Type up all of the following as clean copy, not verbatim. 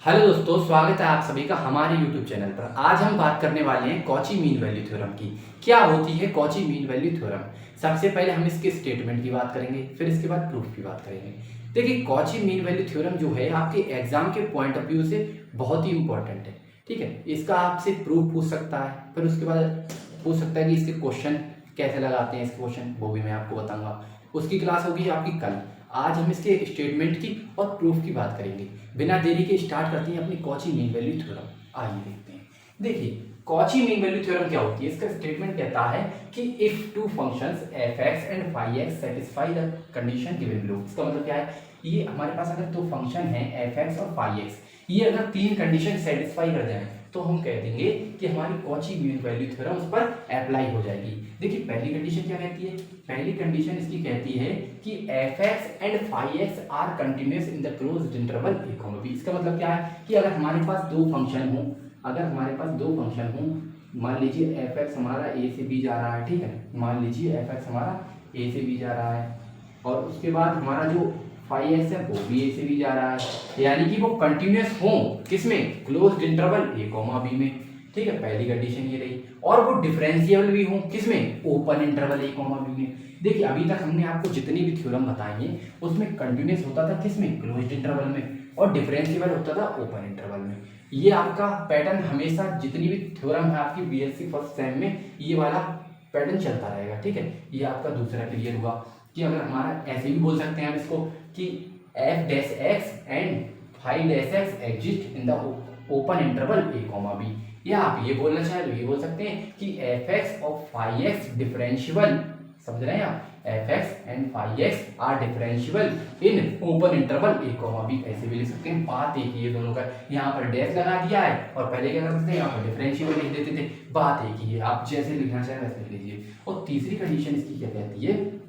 Hello दोस्तों, स्वागत है आप सभी का हमारे YouTube चैनल पर। आज हम बात करने वाले हैं कॉची मीन वैल्यू थ्योरम की। क्या होती है कॉची मीन वैल्यू थ्योरम? सबसे पहले हम इसके स्टेटमेंट की बात करेंगे, फिर इसके बाद प्रूफ की बात करेंगे। देखिए, कॉची मीन वैल्यू थ्योरम जो है आपके एग्जाम के पॉइंट ऑफ व्यू से बहुत ही इंपॉर्टेंट है। ठीक है, इसका आपसे प्रूफ पूछ सकता है, फिर उसके बाद पूछ सकता है कि इसके क्वेश्चन कैसे लगाते हैं, इसके क्वेश्चन वो भी मैं आपको बताऊंगा। उसकी क्लास होगी आपकी कल। आज हम इसके स्टेटमेंट की और प्रूफ की बात करेंगे। बिना देरी के स्टार्ट करते हैं अपनी कॉची मीन वैल्यू थ्योरम। आइए देखते हैं। देखिए, कॉची मीन वैल्यू थ्योरम क्या होती है? इसका स्टेटमेंट कहता है कि if two functions f(x) and φ(x) satisfy the condition given below. इसका मतलब क्या है? ये हमारे पास अगर दो फंक्शन है f(x) और φ(x), ये अगर तीन कंडीशन सेटिस्फाई कर जाए तो हम कह देंगे कि हमारी कॉची मीन वैल्यू थ्योरम उस पर अप्लाई हो जाएगी। देखिए, पहली कंडीशन क्या कहती है? पहली कंडीशन इसकी कहती है कि f(x) and φ(x) are continuous in the closed interval a, b। इसका मतलब क्या है कि अगर हमारे पास दो फंक्शन हो, मान लीजिए f(x) हमारा a से b जा रहा है। ठीक है, मान लीजिए f(x) हमारा a से b जा रहा है और उसके बाद हमारा जो φ(x) है वो भी a से b जा रहा है, यानी कि वो कंटिन्यूअस हो किसमें? क्लोज्ड इंटरवल a, b में। ठीक है, पहली कंडीशन ये रही। और वो डिफरेंशिएबल भी हो किसमें? ओपन इंटरवल a, b में। देखिए, अभी तक हमने आपको जितनी भी थ्योरम बताई हैं उसमें कंटिन्यूअस होता था किसमें? क्लोज्ड इंटरवल में, और डिफरेंशिएबल होता था ओपन इंटरवल में। ये आपका पैटर्न हमेशा जितनी भी थ्योरम है आपकी बीएससी फर्स्ट सेम में, ये वाला पैटर्न चलता रहेगा। ठीक है, ये आपका दूसरा क्लियर हुआ कि अगर हमारा ऐसे भी बोल सकते हैं हम इसको कि f(x) and φ(x) exist in the open interval a, b। या आप ये बोलना चाहे तो ये बोल सकते हैं कि f(x) और φ(x) डिफरेंशिएबल, समझ रहे हैं आप? f(x) and φ(x) are differentiable in open interval a, b। ऐसे भी लिख सकते हैं। बात एक ही है दोनों का। यहाँ पर डैश लगा दिया है और पहले क्या करते थे? यहाँ पर डिफरेंशिएबल लिख देते थे। बात एक ही है, आप जैसे लिखना चाहें वैसे लिख लीजिए। और तीसरी कंडीशन इसकी क्या कहती है?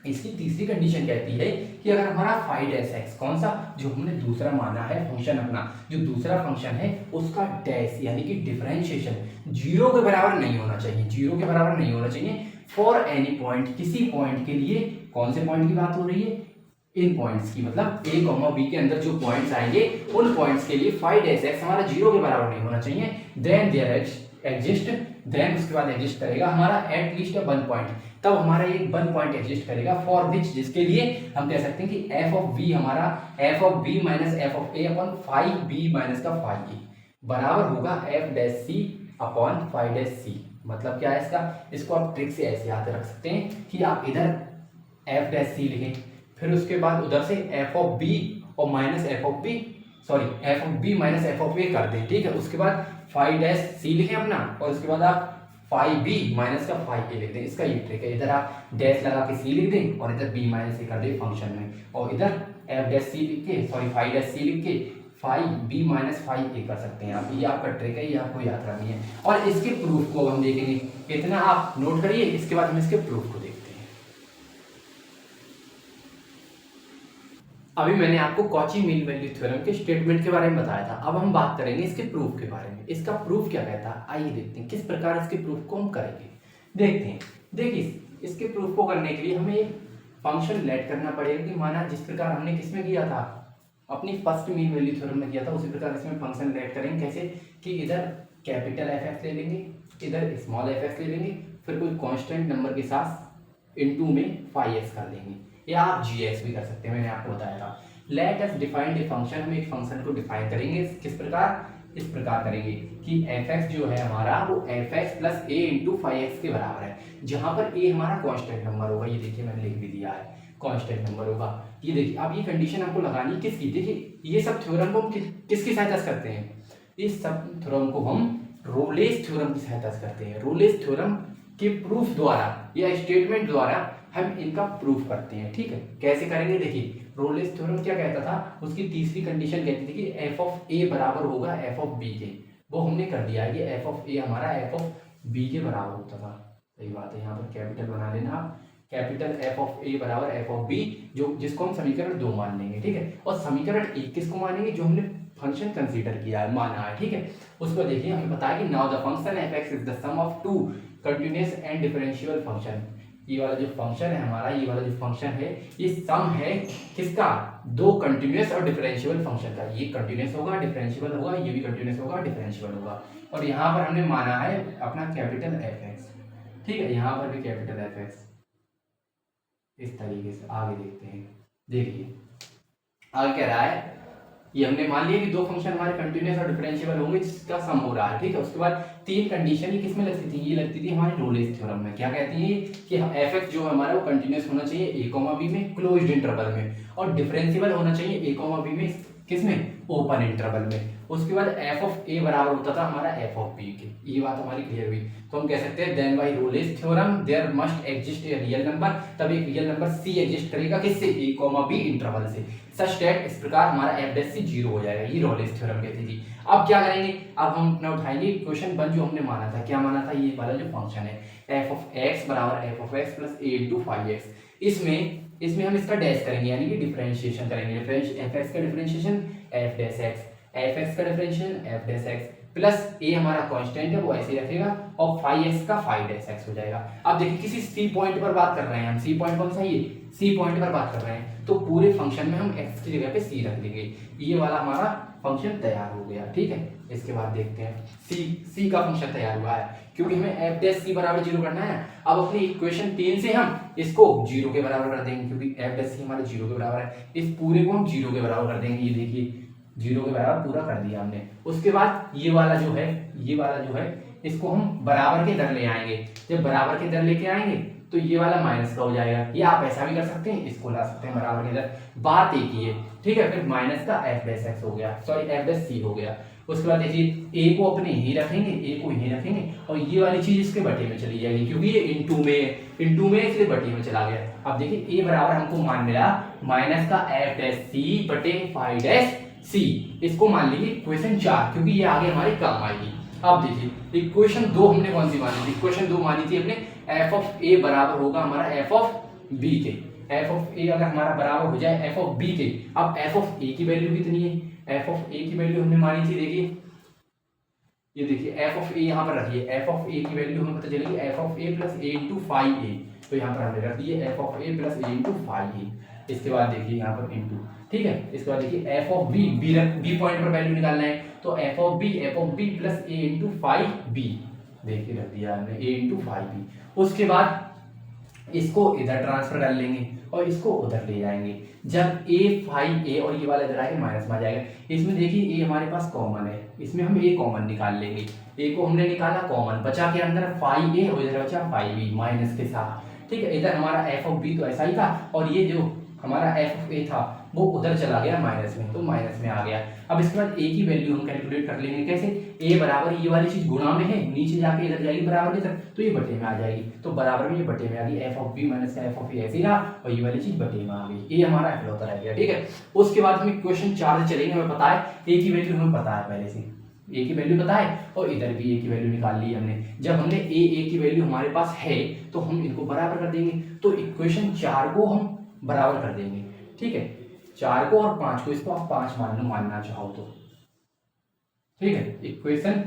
इसकी तीसरी कंडीशन कहती है कि अगर हमारा φ(x), कौन सा? जो हमने दूसरा माना है फंक्शन अपना, जो दूसरा फंक्शन है उसका डैश यानी कि डिफरेंशिएशन जीरो के बराबर नहीं होना चाहिए, जीरो के बराबर नहीं होना चाहिए फॉर एनी पॉइंट, किसी पॉइंट के लिए। कौन से पॉइंट की बात हो रही है? इन पॉइंट्स की, मतलब a, b के अंदर जो पॉइंट्स आएंगे उन पॉइंट्स के लिए φ(x) हमारा जीरो के बराबर नहीं होना चाहिए। देन देयर एग्जिस्ट, देन उसके बाद एग्जिस्ट करेगा हमारा एट लीस्ट वन पॉइंट। तब हमारा एक वन पॉइंट एग्जिस्ट करेगा फॉर विच, जिसके लिए हम कह सकते हैं कि f(b) हमारा f(b) minus f(a) upon φb minus का φa बराबर होगा f'(c) अपॉन φ'(c)। मतलब क्या है इसका? इसको आप ट्रिक से ऐसे याद रख सकते हैं कि आप इधर f'(c) लिखें, फिर उसके बाद उधर से f(b) और माइनस f(b) माइनस f(a) कर दें। ठीक है, उसके बाद φ'(c) लिखें अपना, और उसके बाद आप φb माइनस का φa लिख दें। इसका ये ट्रिक है। इधर आप डैश लगा के c लिख दें और इधर b माइनस a कर दें फंक्शन में, और इधर f'(c) लिख के φ'(c) लिख के φb माइनस φa कर सकते हैं आप। ये आपका ट्रिक है, ये आपको याद रखनी है। और इसके प्रूफ को हम देखेंगे। इतना आप नोट करिए, इसके बाद हम इसके प्रूफ को देखते हैं। अभी मैंने आपको कॉची मीन वैल्यू थ्योरम के स्टेटमेंट के बारे में बताया था। अब हम बात करेंगे इसके प्रूफ के बारे में। इसका प्रूफ क्या कहता है, आइए देखते हैं किस प्रकार इसके प्रूफ को हम करेंगे। देखते हैं। देखिए, इसके प्रूफ को करने के लिए हमें एक फंक्शन लेट करना पड़ेगा कि माना जिस प्रकार हमने किसमें किया था, अपनी फर्स्ट मीन वैल्यू थ्योरम में किया था, उसी प्रकार इसमें फंक्शन लेट करेंगे। कैसे? कि इधर कैपिटल f(x) ले लेंगे, इधर स्मॉल f(x) ले लेंगे, फिर कोई कांस्टेंट नंबर के साथ इनटू में φ(x) कर देंगे, या आप gx भी कर सकते हैं, मैंने आपको बताया था। Let us define a function, हम एक फंक्शन को डिफाइन करेंगे। किस प्रकार? इस प्रकार करेंगे कि f(x) जो है हमारा वो f(x) plus a into φ(x) के बराबर है, जहां पर a हमारा कांस्टेंट नंबर होगा। ये देखिए मैंने लिख भी दिया है, कांस्टेंट नंबर होगा। ये देखिए, अब ये कंडीशन आपको लगानी है किसकी? देखिए, ये सब थ्योरम को हम किसकी सहायता से करते हैं? इस सब थ्योरम को हम रोलेस थ्योरम की सहायता से करते हैं। रोलेस थ्योरम के प्रूफ द्वारा या स्टेटमेंट द्वारा हम इनका प्रूफ करते हैं। ठीक है, कैसे करेंगे? देखिए, रोलेस थ्योरम क्या कहता था? उसकी तीसरी कंडीशन कहती थी कि f(a) बराबर होगा f(b) के। वो हमने कर दिया है कि f(a) हमारा f(b) के बराबर होता था। सही बात है, यहाँ पर कैपिटल बना लेना आप, कैपिटल f(a) बराबर f(b), जो जिसको हम समीकरण 2 मान लेंगे। ठीक है, और समीकरण 1 किसको मानेंगे? जो हमने फंक्शन कंसीडर किया है, माना है। ठीक है, उसको देखिए, हमें पता है कि now the function f(x) is the sum of two continuous and differentiable function. ये वाला जो फंक्शन है हमारा, ये वाला जो फंक्शन है ये सम है किसका, दो कंटिन्यूअस और डिफरेंशिएबल फंक्शन का। ये कंटिन्यूअस होगा, डिफरेंशिएबल होगा, ये भी कंटिन्यूअस होगा, डिफरेंशिएबल होगा। और यहाँ पर हमने माना है अपना कैपिटल एफ एक्स, ठीक है, यहाँ पर भी कैपिटल एफ एक्स। इस तरीके से आगे देखते हैं, देखिए आगे कह रहा है, ये हमने मान लिया कि दो फंक्शन हमारे कंटिन्यूअस और डिफरेंशिएबल होंगे जिसका सम हो रहा है, ठीक है। उसके बाद तीन कंडीशन ही किसमें लगती थी, ये लगती थी हमारे रोलेस थ्योरम में। क्या कहती है कि एफ एक्स जो है हमारा वो कंटिन्यूअस होना चाहिए ए कॉमा बी में क्लोज्ड इंटरवल में, और डिफरेंशिएबल होना चाहिए ए कॉमा बी में किसमें, ओपन इंटरवल में। उसके बाद एफ ऑफ ए बराबर होता था हमारा एफ ऑफ बी के। ये बात हमारी क्लियर हुई। तो हम कह सकते हैं then by Rolle's theorem there must exist a real number, तब एक रियल नंबर सी एग्जिस्ट करेगा किससे, ए कॉमा बी इंटरवल से, सच दैट इस प्रकार हमारा एफ डैश सी 0 हो जाएगा। ये रोलेस थ्योरम कहती थी। अब क्या करेंगे, अब हम अपना उठाएंगे क्वेश्चन 1 जो हमने माना था। क्या माना था, ये वाला जो फंक्शन है एफ ऑफ एक्स बराबर f of x plus A into five x, इसमें हम इसका डैश करेंगे यानी कि डिफरेंशिएशन करेंगे। एफ एक्स का differentiation f dash x, f x का differentiation f dash x plus a हमारा कांस्टेंट है वो ऐसे ही रखेगा और फाइव एक्स का फाइव डैश एक्स हो जाएगा। अब देखिए किसी सी पॉइंट पर बात कर रहे हैं हम, सी पॉइंट कौन सा है, ये सी पॉइंट पर बात कर रहे हैं, तो पूरे फंक्शन में हम एक्स की जगह पे सी रख देंगे। ये वाला हमारा फंक्शन तैयार हो गया, ठीक है। इसके बाद देखते हैं सी का फंक्शन तैयार हुआ है, क्योंकि हमें एफ डैश सी बराबर 0 करना है। अब अपनी इक्वेशन 3 से हम इसको 0 के बराबर कर देंगे, क्योंकि एफ डैश सी हमारे 0 के बराबर है। इस पूरे को हम 0 के बराबर कर देंगे। ये देखिए 0 के बराबर पूरा कर दिया हमने। उसके बाद ये वाला जो है इसको हम बराबर के इधर ले आएंगे। जब बराबर के इधर लेके आएंगे तो ये वाला माइनस का हो जाएगा, या आप ऐसा भी कर सकते हैं, इसको ला सकते हैं बराबर के इधर। बात एक ही है, ठीक है। फिर माइनस का एफ डैश एक्स हो गया, सॉरी एफ डैश सी हो गया। उसके बाद देखिए ए को अपने यहीं रखेंगे, ए को यहीं रखेंगे और ये वाली चीज इसके बटे में चली जाएगी, क्योंकि ये इनटू में इसलिए बटे में चला गया। अब देखिए ए बराबर हमको मान मिला माइनस का एफ डैश सी बटे फाइव डैश सी, इसको मान लीजिए इक्वेशन 4, क्योंकि ये आगे हमारे काम आएगी। अब देखिए इक्वेशन 2 हमने कौन सी मानी थी, इक्वेशन 2 मानी थी हमने एफ ऑफ ए बराबर होगा हमारा एफ ऑफ बी के। एफ ऑफ ए अगर हमारा बराबर हो जाए एफ ऑफ बी के, अब एफ ऑफ ए की वैल्यू कितनी है, एफ ऑफ ए की वैल्यू हमने मानी थी, देखिए ये देखिए एफ ऑफ ए यहाँ पर रखिए, एफ ऑफ ए की वैल्यू हमें पता चलेगी f of a plus A into five a, तो यहाँ पर हमने रख दिए f of a plus A into five a. इसके बाद देखिए यहाँ पर इंटू, ठीक है। इसके बाद देखिए एफ ऑफ बी पॉइंट पर वैल्यू निकालना है, तो F of B plus A into five B, देखिए रख दिया हमने ए इंटू फाइव बी। उसके बाद इसको इधर ट्रांसफर कर लेंगे और इसको उधर ले जाएंगे। जब ए फाइव ए और ये वाला इधर आएगा माइनस में आ जाएगा। इसमें देखिए ए हमारे पास कॉमन है, इसमें हम ए कॉमन निकाल लेंगे। ए को हमने निकाला कॉमन, बचा के अंदर फाइव ए और इधर बचा फाइव बी माइनस के साथ, ठीक है। इधर हमारा एफ ऑफ बी तो ऐसा ही था और ये जो हमारा एफ ऑफ ए था वो उधर चला गया माइनस में, तो माइनस में आ गया। अब इसके बाद ए की वैल्यू हम कैलकुलेट कर लेंगे, कैसे, ए बराबर ये वाली चीज गुणा में है, नीचे जाके इधर जाएगी बराबर की तरफ, तो ये बटे में आ जाएगी, तो बराबर में ये बटे में आ गई। F of B minus F of a ऐसे ही रहा और ये वाली चीज बटे में आ गई। ये हमारा इकलौता रह गया, ठीक है। उसके बाद हम क्वेश्चन 4 से चलेंगे। हमें पता है ए की वैल्यू हमें पता है पहले से, ए की वैल्यू पता है और इधर भी ए की वैल्यू निकाल ली हमने। जब हमने ए की वैल्यू हमारे पास है तो हम इनको बराबर कर देंगे, तो इक्वेशन 4 को हम बराबर कर देंगे, ठीक है। 4 को और 5 को, इसको आप 5 मान लो मानना चाहो तो, ठीक है। इक्वेशन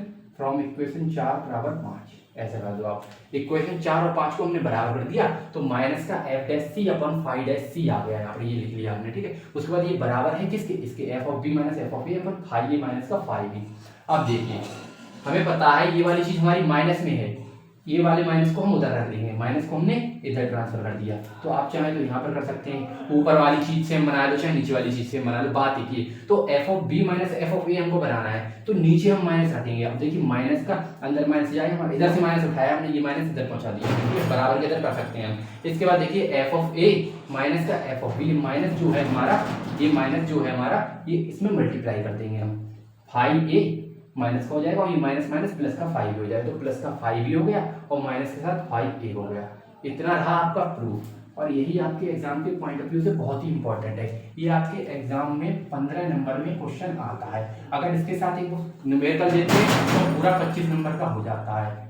4 बराबर 5 ऐसा कर दो आप। इक्वेशन 4 और 5 को हमने बराबर कर दिया तो माइनस का एफ डैश सी अपन फाइव डैश सी आ गया, यहाँ पर ये लिख लिया हमने, ठीक है। उसके बाद ये बराबर है किसके, इसके F of B minus F of A अपन फाइव ए माइनस का फाइव बी। अब देखिए हमें पता है ये वाली चीज हमारी माइनस में है, ये वाले माइनस को हम उधर रख देंगे, माइनस को हमने इधर ट्रांसफर कर दिया। तो आप चाहे तो यहाँ पर कर सकते हैं, ऊपर वाली चीज से हम बना लो चाहे नीचे वाली चीज से बना लो, बात एक ही। तो F of B minus F of a हमको बनाना है तो नीचे हम माइनस रखेंगे। अब देखिए माइनस का अंदर माइनस जाएगा, इधर से माइनस उठाया हमने, ये माइनस इधर पहुंचा दिया, बराबर के इधर कर सकते हैं हम। इसके बाद देखिए एफ ऑफ ए माइनस का एफ ऑफ बी, माइनस जो है हमारा, ये माइनस जो है हमारा, ये इसमें मल्टीप्लाई कर देंगे हम, फाइव ए माइनस का हो जाएगा और ये माइनस माइनस प्लस का 5 हो जाएगा, तो प्लस का 5 भी हो गया और माइनस के साथ 5 ए हो गया। इतना रहा आपका प्रूफ, और यही आपके एग्जाम के पॉइंट ऑफ व्यू से बहुत ही इंपॉर्टेंट है। ये आपके एग्जाम में 15 नंबर में क्वेश्चन आता है, अगर इसके साथ एक न्यूमेरिकल देते हैं तो पूरा 25 नंबर का हो जाता है।